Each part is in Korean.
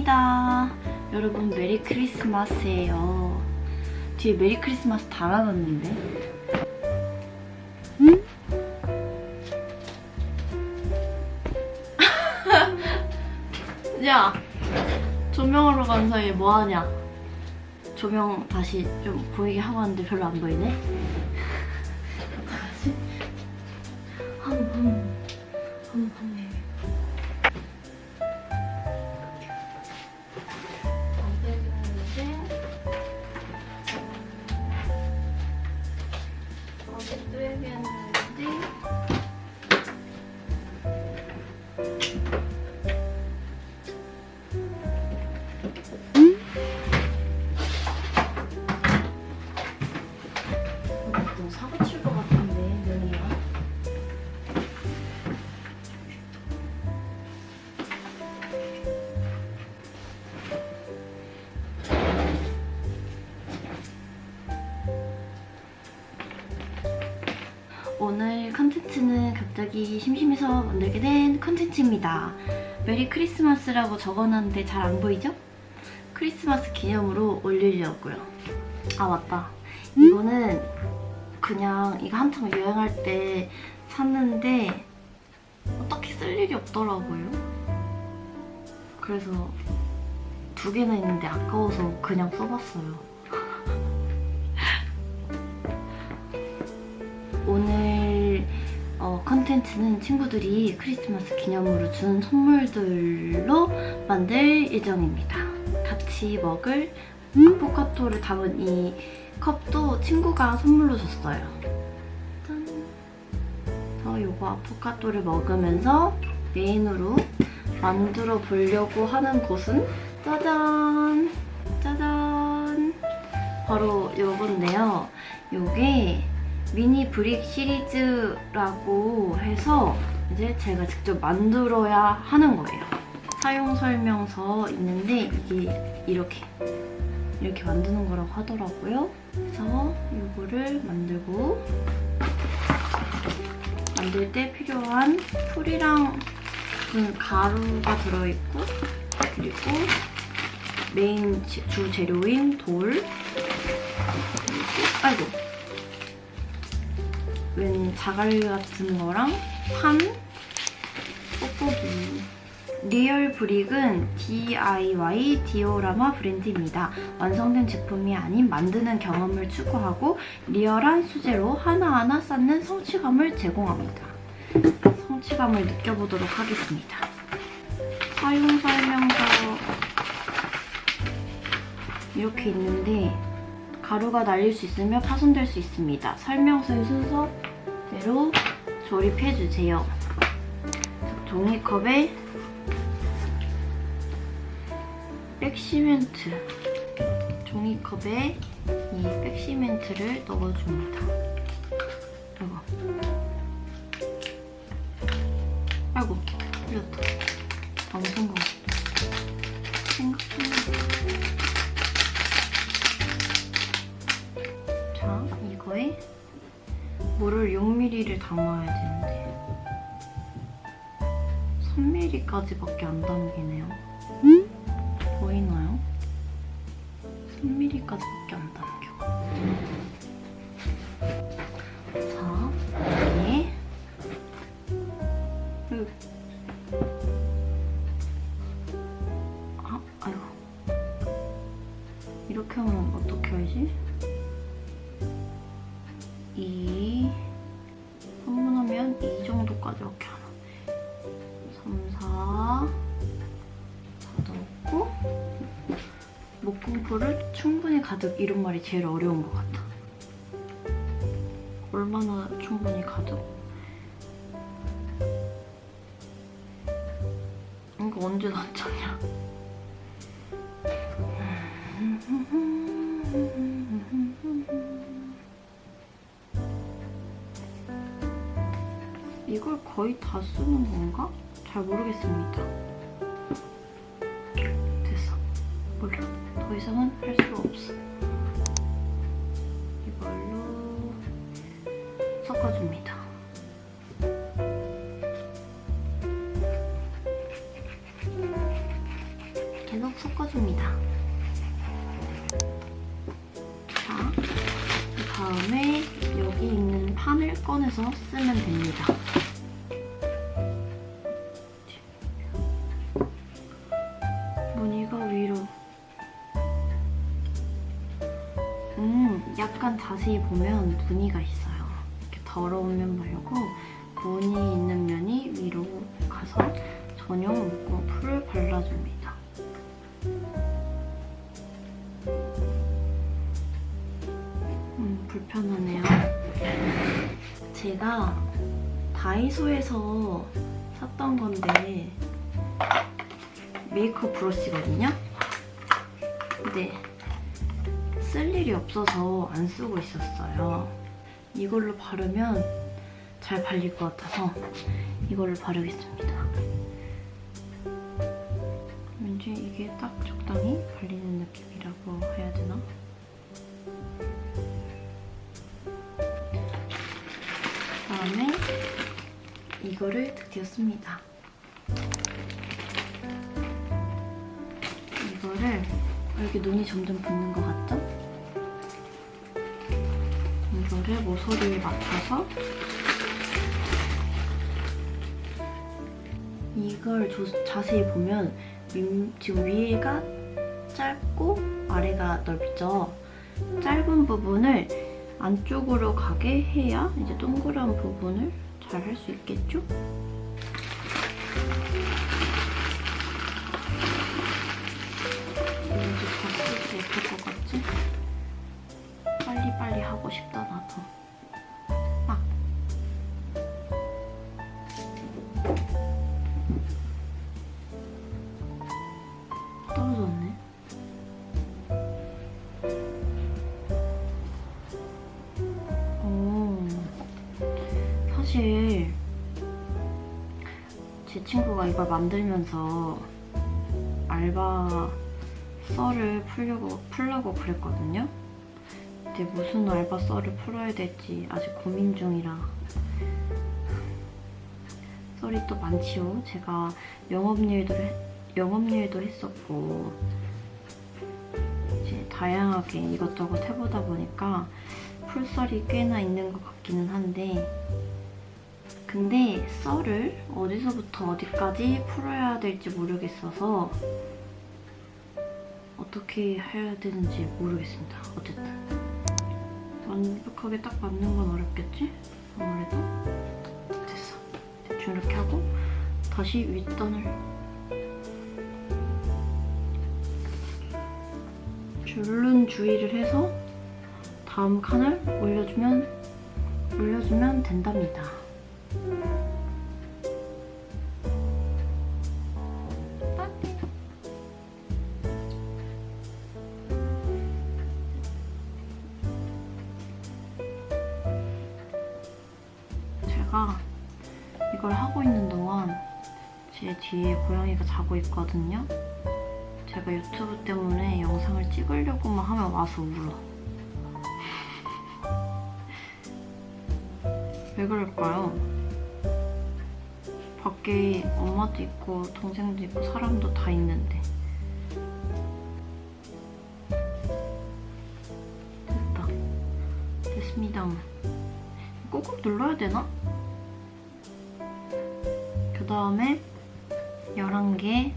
환영합니다. 여러분 메리 크리스마스예요. 뒤에 메리 크리스마스 달아놨는데. 응? 야! 조명하러 간 사이에 뭐하냐? 조명 다시 좀 보이게 하고 왔는데 별로 안 보이네? 어떡하지? 한번 어제 또 얘기했는데 너 사고 칠 것 같은데 명이야. 오늘 컨텐츠는 갑자기 심심해서 만들게 된 컨텐츠입니다. 메리 크리스마스라고 적어놨는데 잘 안 보이죠? 크리스마스 기념으로 올리려고요. 아 맞다. 이거는 그냥 이거 한창 유행할 때 샀는데 딱히 쓸 일이 없더라고요. 그래서 2개나 있는데 아까워서 그냥 써봤어요. 오늘 컨텐츠는 친구들이 크리스마스 기념으로 준 선물들로 만들 예정입니다. 같이 먹을 아포카토를 담은 이 컵도 친구가 선물로 줬어요. 짠! 저 요거 아포카토를 먹으면서 메인으로 만들어 보려고 하는 곳은 짜잔! 짜잔! 바로 요건데요. 요게 미니 브릭 시리즈라고 해서 이제 제가 직접 만들어야 하는 거예요. 사용 설명서 있는데 이게 이렇게 만드는 거라고 하더라고요. 그래서 이거를 만들 때 필요한 풀이랑 무슨 가루가 들어있고 그리고 메인 주 재료인 돌 그리고 아이고 웬 자갈 같은 거랑 판, 뽁뽁이. 리얼 브릭은 DIY 디오라마 브랜드입니다. 완성된 제품이 아닌 만드는 경험을 추구하고 리얼한 소재로 하나하나 쌓는 성취감을 제공합니다. 성취감을 느껴보도록 하겠습니다. 사용 설명서 이렇게 있는데 가루가 날릴 수 있으며 파손될 수 있습니다. 설명서의 순서대로 조립해주세요. 종이컵에 백시멘트, 종이컵에 이 백시멘트를 넣어줍니다. 아이고, 흘렸다. 아무 생각 없다. 자, 이거에 물을 6ml를 담아야 되는데 3ml까지밖에 안 담기네요. 보이나요? 3ml까지밖에 안 담겨. 자, 여기에 아이고 이렇게 하면 어떻게 알지? 흥분하면 이 정도까지 이렇게 하나 3, 4 넣고 목공풀을 충분히 가득 이런 말이 제일 어려운 것 같아. 얼마나 충분히 가득? 이거 언제 놨잖냐? 이걸 거의 다 쓰는 건가? 잘 모르겠습니다. 됐어. 몰라. 더 이상은 할 수가 없어. 이걸로 섞어줍니다. 계속 섞어줍니다. 자, 그 다음에 여기 있는 판을 꺼내서 쓰면 됩니다. 무늬가 위로. 약간 자세히 보면 무늬가 있어요. 이렇게 더러운 면 말고 무늬 있는 면이 위로 가서 전용 목공풀을 발라줍니다. 불편하네요. 제가 다이소에서 샀던 건데 메이크업 브러쉬거든요? 근데 쓸 일이 없어서 안 쓰고 있었어요. 이걸로 바르면 잘 발릴 것 같아서 이걸로 바르겠습니다. 왠지 이게 딱 적당히 발리는 느낌이라고 해야 되나? 그다음에 이거를 드디어 씁니다. 이거를 여기 눈이 점점 붙는 것 같죠? 이거를 모서리에 맞춰서 이걸 자세히 보면 지금 위에가 짧고 아래가 넓죠? 짧은 부분을 안쪽으로 가게 해야 이제 동그란 부분을 잘 할 수 있겠죠? 왠지 봤을 때 예쁠 것 같지? 빨리빨리 하고 싶다 나도. 막. 떨어졌네. 사실 제 친구가 이걸 만들면서 알바 썰을 풀려고 그랬거든요. 근데 무슨 알바 썰을 풀어야 될지 아직 고민 중이라. 썰이 또 많지요. 제가 영업일도 했었고 이제 다양하게 이것저것 해보다 보니까 풀썰이 꽤나 있는 것 같기는 한데, 근데 썰을 어디서부터 어디까지 풀어야 될지 모르겠어서 어떻게 해야 되는지 모르겠습니다. 어쨌든 완벽하게 딱 맞는 건 어렵겠지? 아무래도 됐어. 대충 이렇게 하고 다시 윗단을 줄눈 주의를 해서 다음 칸을 올려주면 된답니다. 제가 이걸 하고 있는 동안 제 뒤에 고양이가 자고 있거든요. 제가 유튜브 때문에 영상을 찍으려고만 하면 와서 울어. 왜 그럴까요? 밖에 엄마도 있고 동생도 있고 사람도 다 있는데. 됐다. 됐습니다. 꾹꾹 눌러야 되나? 그 다음에 11개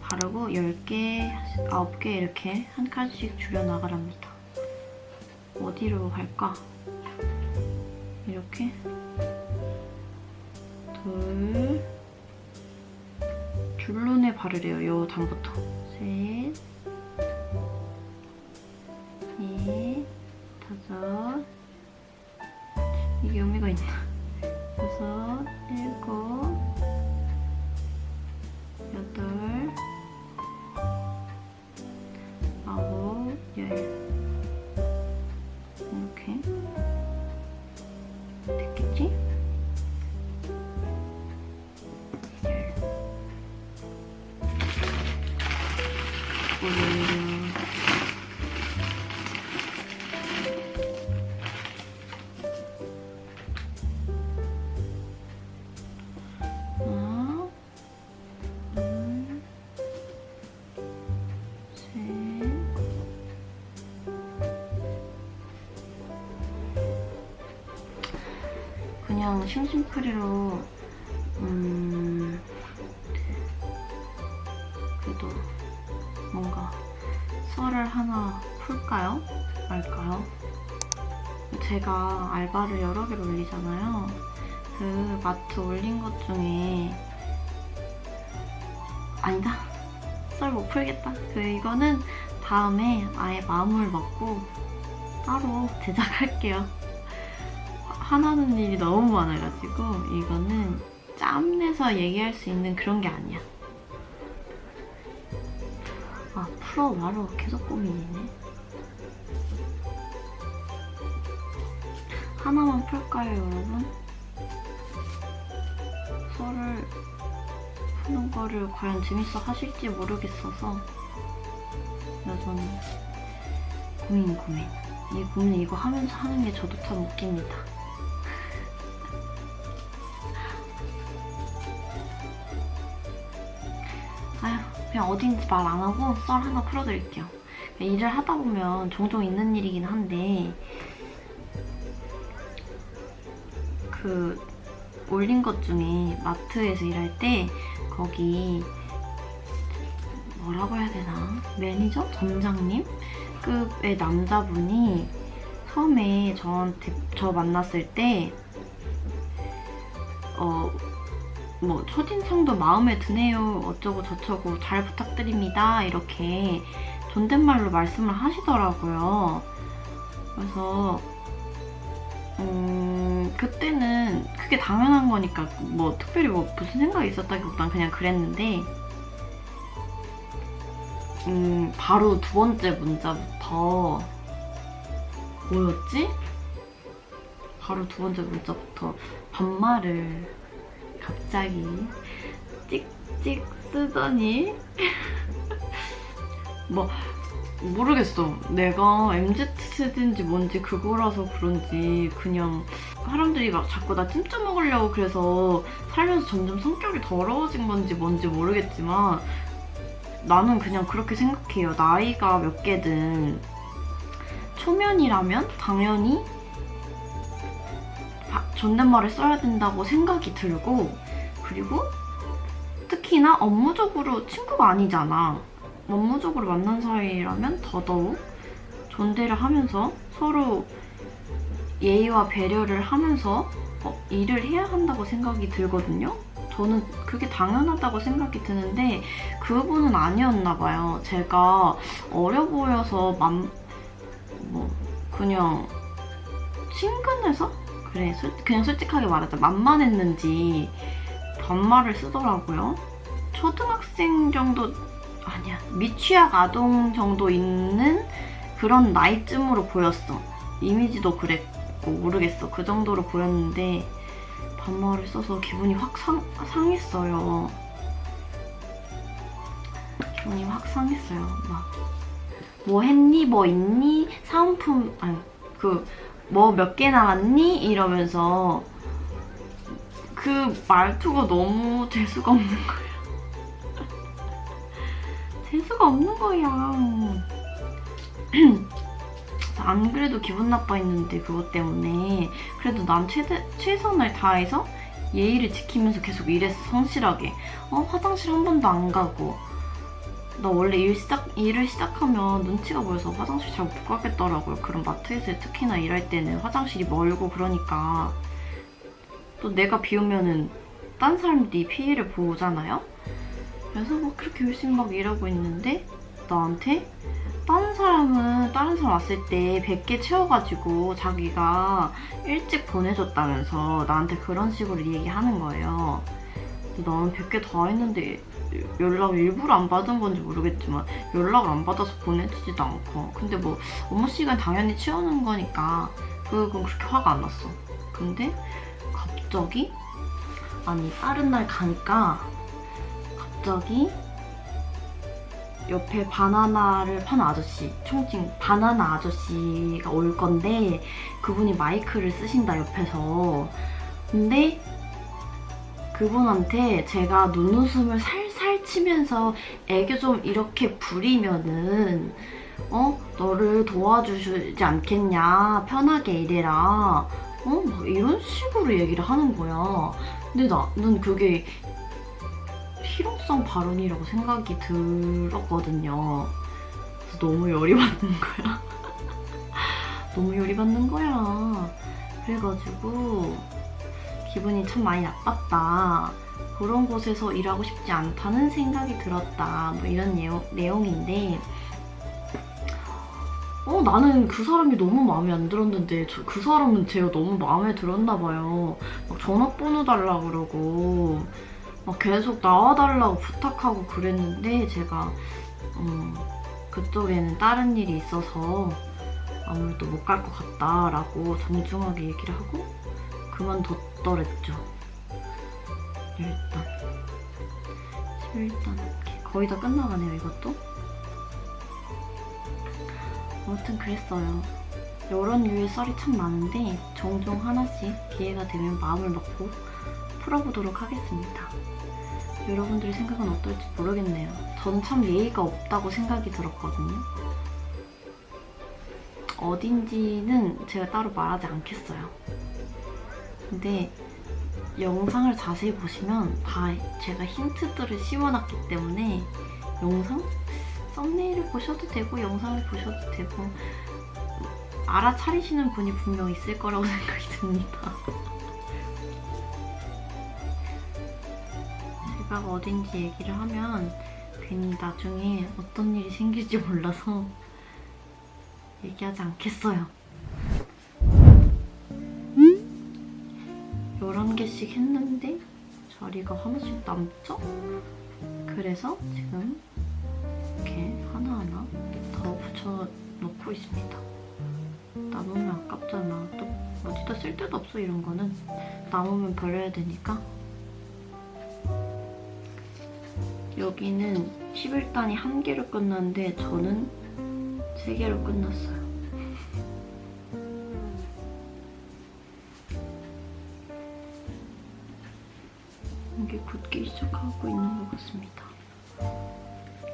바르고 10개, 9개 이렇게 한 칸씩 줄여나가랍니다. 어디로 할까? 이렇게 줄눈에 바르래요. 요 단부터 셋, 넷, 다섯, 이게 의미가 있나? 여섯, 일곱, 여덟, 아홉, 열. 이렇게 됐겠지? 하나, 둘, 그냥 심심풀이로 그래도 뭔가 썰을 하나 풀까요? 말까요? 제가 알바를 여러 개를 올리잖아요. 그 마트 올린 것 중에 아니다. 썰 못 풀겠다. 이거는 다음에 아예 마음을 먹고 따로 제작할게요. 하나는 일이 너무 많아가지고 이거는 짬내서 얘기할 수 있는 그런 게 아니야. 아, 풀어봐로 계속 고민이네. 하나만 풀까요, 여러분? 썰을 푸는 거를 과연 재밌어 하실지 모르겠어서 여전히 고민. 이 고민 이거 하면서 하는 게 저도 참 웃깁니다. 아휴, 그냥 어딘지 말 안 하고 썰 하나 풀어드릴게요. 일을 하다 보면 종종 있는 일이긴 한데 그 올린 것 중에 마트에서 일할 때 거기 뭐라고 해야 되나? 매니저? 점장님? 급의 남자분이 처음에 저 만났을 때 뭐 첫인상도 마음에 드네요 어쩌고 저쩌고 잘 부탁드립니다 이렇게 존댓말로 말씀을 하시더라고요. 그래서 그때는 그게 당연한 거니까 뭐 특별히 뭐 무슨 생각이 있었다기보단 그냥 그랬는데 바로 두 번째 문자부터 뭐였지? 바로 두 번째 문자부터 반말을 갑자기 찍찍 쓰더니 뭐 모르겠어. 내가 MZ세대인지 뭔지 그거라서 그런지 그냥 사람들이 막 자꾸 나 찜쪄 먹으려고 그래서 살면서 점점 성격이 더러워진 건지 뭔지 모르겠지만 나는 그냥 그렇게 생각해요. 나이가 몇 개든 초면이라면 당연히 존댓말을 써야 된다고 생각이 들고 그리고 특히나 업무적으로 친구가 아니잖아. 업무적으로 만난 사이라면 더더욱 존대를 하면서 서로 예의와 배려를 하면서 일을 해야 한다고 생각이 들거든요. 저는 그게 당연하다고 생각이 드는데 그분은 아니었나 봐요. 제가 어려 보여서 그냥 친근해서? 그래, 그냥 솔직하게 말하자. 만만했는지 반말을 쓰더라고요. 초등학생 정도 아니야. 미취학 아동 정도 있는 그런 나이쯤으로 보였어. 이미지도 그랬고 모르겠어. 그 정도로 보였는데 반말을 써서 기분이 확 상했어요. 기분이 확 상했어요. 막 뭐 했니? 뭐 있니? 사은품 아니 뭐 몇 개 남았니? 이러면서 그 말투가 너무 재수가 없는 거야. 재수가 없는 거야. 안 그래도 기분 나빠했는데 그것 때문에 그래도 난 최선을 다해서 예의를 지키면서 계속 일했어. 성실하게. 화장실 한 번도 안 가고 나 원래 일을 시작하면 눈치가 보여서 화장실 잘 못 가겠더라고요. 그런 마트에서 특히나 일할 때는 화장실이 멀고 그러니까 또 내가 비우면은 딴 사람들이 피해를 보잖아요. 그래서 막 그렇게 열심히 막 일하고 있는데 나한테 다른 사람 왔을 때 100개 채워가지고 자기가 일찍 보내줬다면서 나한테 그런 식으로 얘기하는 거예요. 나는 100개 다 했는데 연락을 일부러 안 받은 건지 모르겠지만 연락을 안 받아서 보내주지도 않고 근데 뭐 업무 시간 당연히 치우는 거니까 그건 그렇게 화가 안 났어. 근데 갑자기 다른 날 가니까 갑자기 옆에 바나나를 파는 아저씨, 총칭 바나나 아저씨가 올 건데 그분이 마이크를 쓰신다 옆에서. 근데 그분한테 제가 눈웃음을 살살 치면서 애교 좀 이렇게 부리면은 너를 도와주지 않겠냐, 편하게 일해라, 막 이런 식으로 얘기를 하는 거야. 근데 나는 그게 실용성 발언이라고 생각이 들었거든요. 그래서 너무 열이 받는 거야. 너무 열이 받는 거야. 그래가지고 기분이 참 많이 나빴다. 그런 곳에서 일하고 싶지 않다는 생각이 들었다. 뭐 이런 내용인데 나는 그 사람이 너무 마음에 안 들었는데 그 사람은 제가 너무 마음에 들었나 봐요. 막 전화번호 달라고 그러고 막 계속 나와달라고 부탁하고 그랬는데 제가 그쪽에는 다른 일이 있어서 아무래도 못 갈 것 같다라고 정중하게 얘기를 하고 그만뒀더랬죠. 일단 이렇게 거의 다 끝나가네요, 이것도. 아무튼 그랬어요. 이런 류의 썰이 참 많은데 종종 하나씩 기회가 되면 마음을 먹고 풀어보도록 하겠습니다. 여러분들의 생각은 어떨지 모르겠네요. 저는 참 예의가 없다고 생각이 들었거든요. 어딘지는 제가 따로 말하지 않겠어요. 근데 영상을 자세히 보시면 다 제가 힌트들을 심어놨기 때문에 영상? 썸네일을 보셔도 되고 영상을 보셔도 되고 알아차리시는 분이 분명 있을 거라고 생각이 듭니다. 제가 어딘지 얘기를 하면 괜히 나중에 어떤 일이 생길지 몰라서 얘기하지 않겠어요. 11개씩 했는데 자리가 하나씩 남죠? 그래서 지금 이렇게 하나하나 더 붙여놓고 있습니다. 남으면 아깝잖아. 또 어디다 쓸 데도 없어, 이런 거는. 남으면 버려야 되니까. 여기는 11단이 1개로 끝났는데 저는 3개로 끝났어요. 이게 굳기 시작하고 있는 것 같습니다.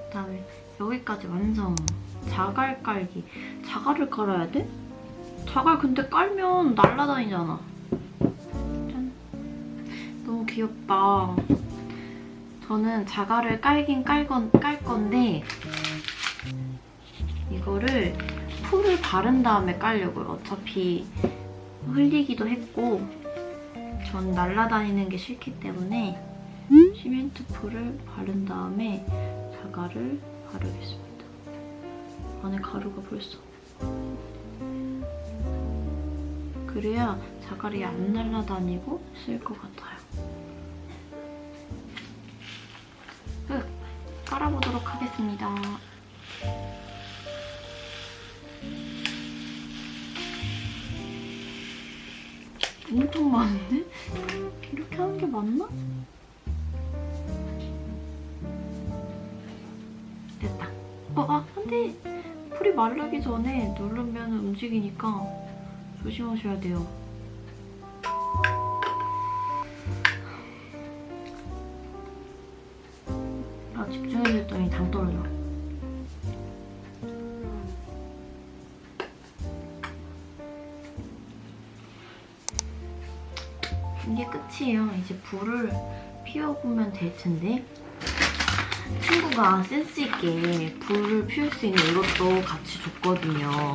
그다음에 여기까지 완성. 자갈 깔기. 자갈을 깔아야 돼? 자갈 근데 깔면 날아다니잖아. 짠. 너무 귀엽다. 저는 자갈을 깔긴 깔 건데 이거를 풀을 바른 다음에 깔려고요. 어차피 흘리기도 했고 전 날아다니는 게 싫기 때문에 시멘트 풀을 바른 다음에 자갈을 바르겠습니다. 안에 가루가 벌써. 그래야 자갈이 안 날아다니고 쓸 것 같아요. 깔아보도록 하겠습니다. 엄청 많은데? 이렇게 하는 게 맞나? 됐다. 안 돼! 풀이 마르기 전에 누르면 움직이니까 조심하셔야 돼요. 집중해서 했더니 당 떨어져. 이게 끝이에요. 이제 불을 피워보면 될 텐데 친구가 센스있게 불을 피울 수 있는 이것도 같이 줬거든요.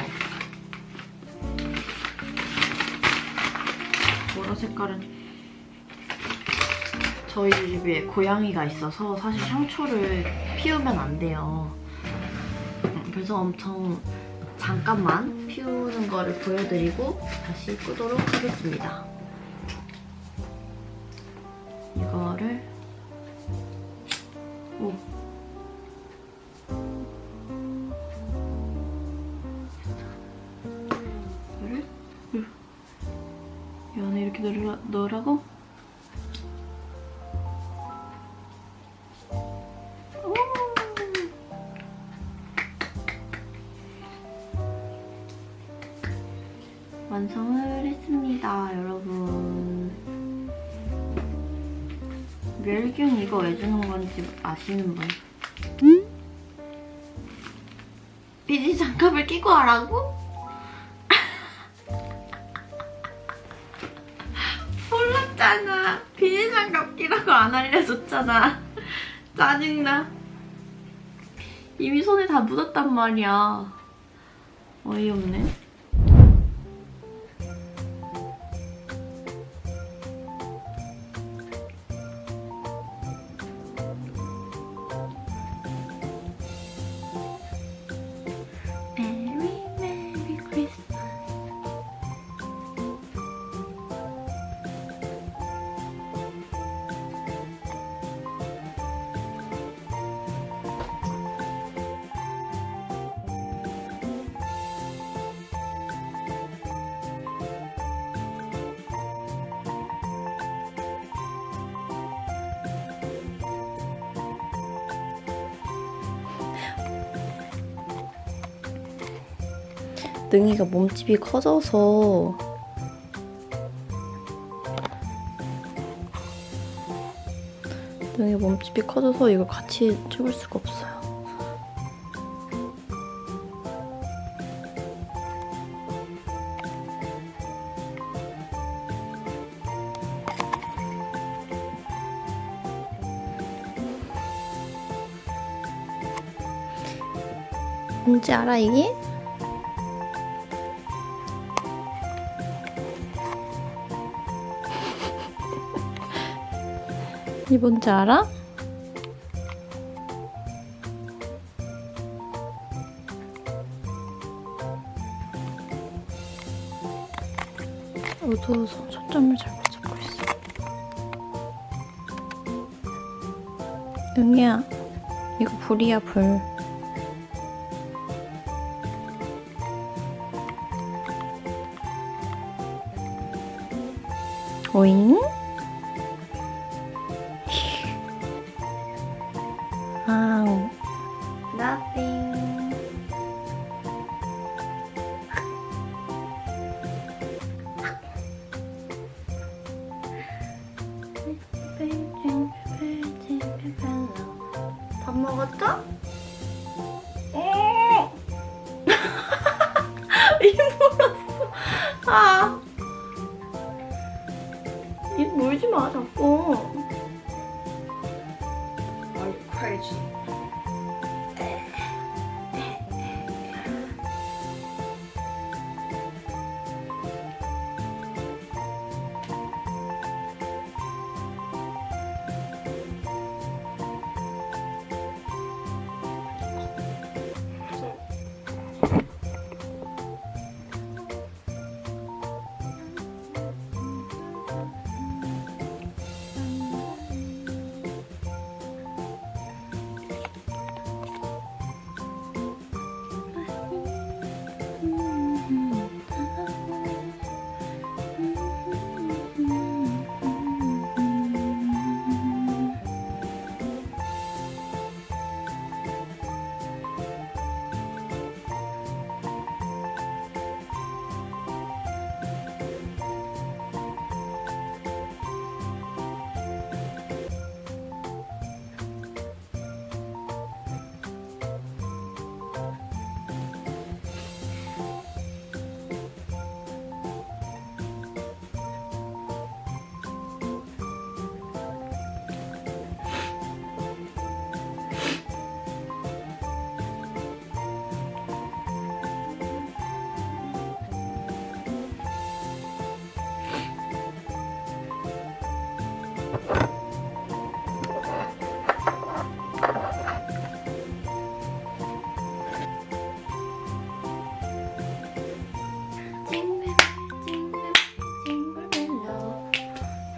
보라 색깔은 저희 집에 고양이가 있어서 사실 향초를 피우면 안 돼요. 그래서 엄청 잠깐만 피우는 거를 보여드리고 다시 끄도록 하겠습니다. 이거를 이거를 이 안에 이렇게 넣으라고? 완성을 했습니다, 여러분. 멸균 이거 왜 주는 건지 아시는 분? 비닐 장갑을 끼고 하라고? 알려줬잖아. 비닐장갑 끼라고 안 알려줬잖아. 짜증나. 이미 손에 다 묻었단 말이야. 어이없네. 메리 메리 크리스마스. 능이가 몸집이 커져서 이걸 같이 찍을 수가 없어요. 뭔지 알아 이게? 이 뭔지 알아? 어두워서 초점을 잘 못 잡고 있어. 응이야, 이거 불이야, 불. 오잉? 아우. Nothing. 밥 먹었어? 입 물었어. 아. 입 물지 마, 자꾸. Are you crazy?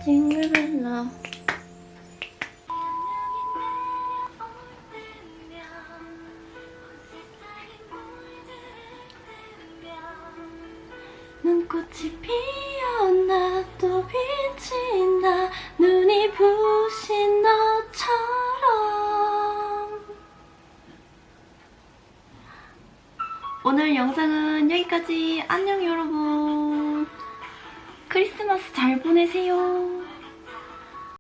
징글벨라. 눈꽃이 피었나 또 빛이 나 눈이 부신 너처럼. 오늘 영상은 여기까지. 안녕 여러분. 크리스마스 잘 보내세요.